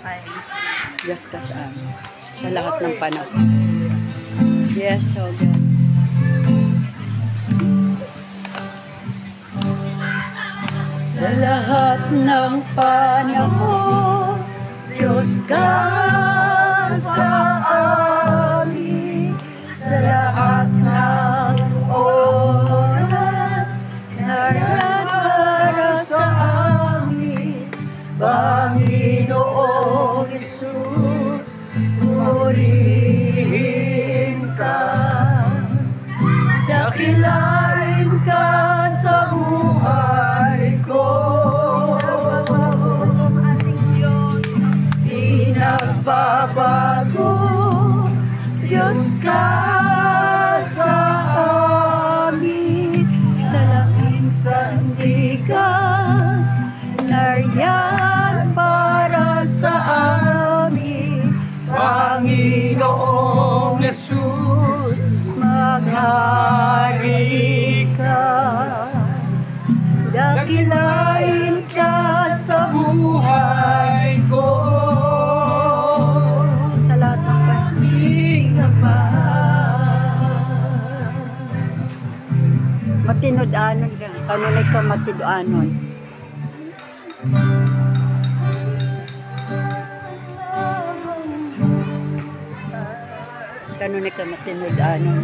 ay Diyos ka sa amin. Sa lahat ng panahon. Yes, oh God. Sa lahat ng panahon, Diyos ka sa amin. Sa lahat ng oras, naraan para sa amin. Panginoong Jesus, purihin ka. Dakilain ka sa buhay ko. Di nagbabago, Diyos ka sa amin. Sa laking sandigan, nariyan para sa amin. Panginoong Jesus, maghari ka. Dakilain ka sa buhay ko. Sa lahat ng paghingapan. Matinud-anon ka. Kanunay ka matinud-anon. Kanunay ka matinud-anon.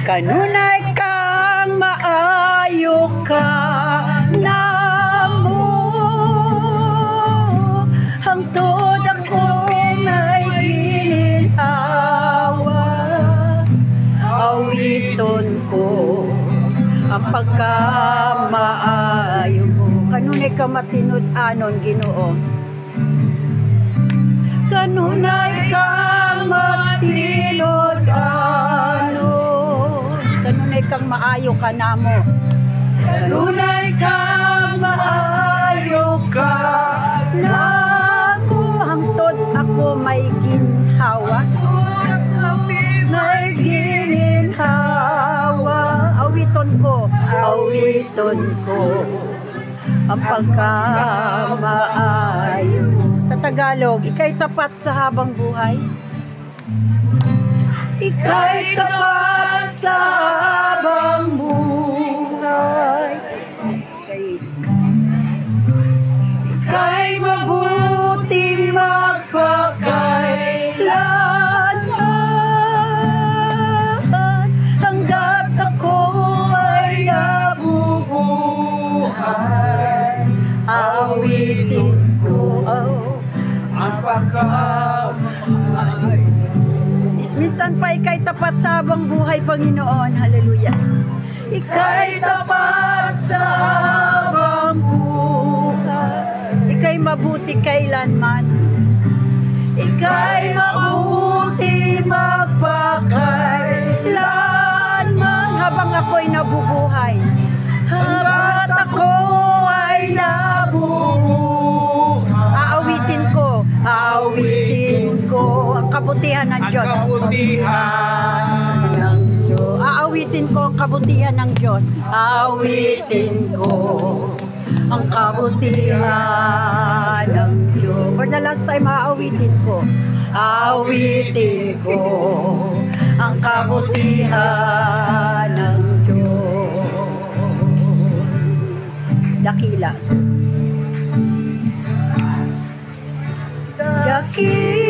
Kanunay kang maayo ka namo. Hangtod ako may ginhawa. Awiton ko ang pagkamaayo mo. Kanunay ka matinud-anon, Ginoo. Kanunay ka matinud-anon. Kanunay kang maayo ka namo. Kanunay kang maayo ka namo. Hangtod ako may ginhawa. May ginhawa. Awiton ko ang pagkamaayo. Sa Tagalog, ika'y tapat sa habang buhay. Ika'y sapat sa habang buhay. Ika'y mabuti magpakailanman. Hanggat ako ay nabubuhay, awitin ko ang pagkamaayo. Minsan pa ika'y tapat sa habang buhay, Panginoon. Hallelujah. Ika'y tapat sa habang buhay. Ika'y mabuti kailanman. Ika'y mabuti magpakailanman. Habang ako'y nabubuhay. Hanggat ako ay nabubuhay. Aawitin ko ang kabutihan ng Diyos. Aawitin ko ang kabutihan ng Diyos. Aawitin ko ang kabutihan ng Diyos. For the last time, aawitin ko. Aawitin ko ang kabutihan ng Diyos. Dakila. Dakila.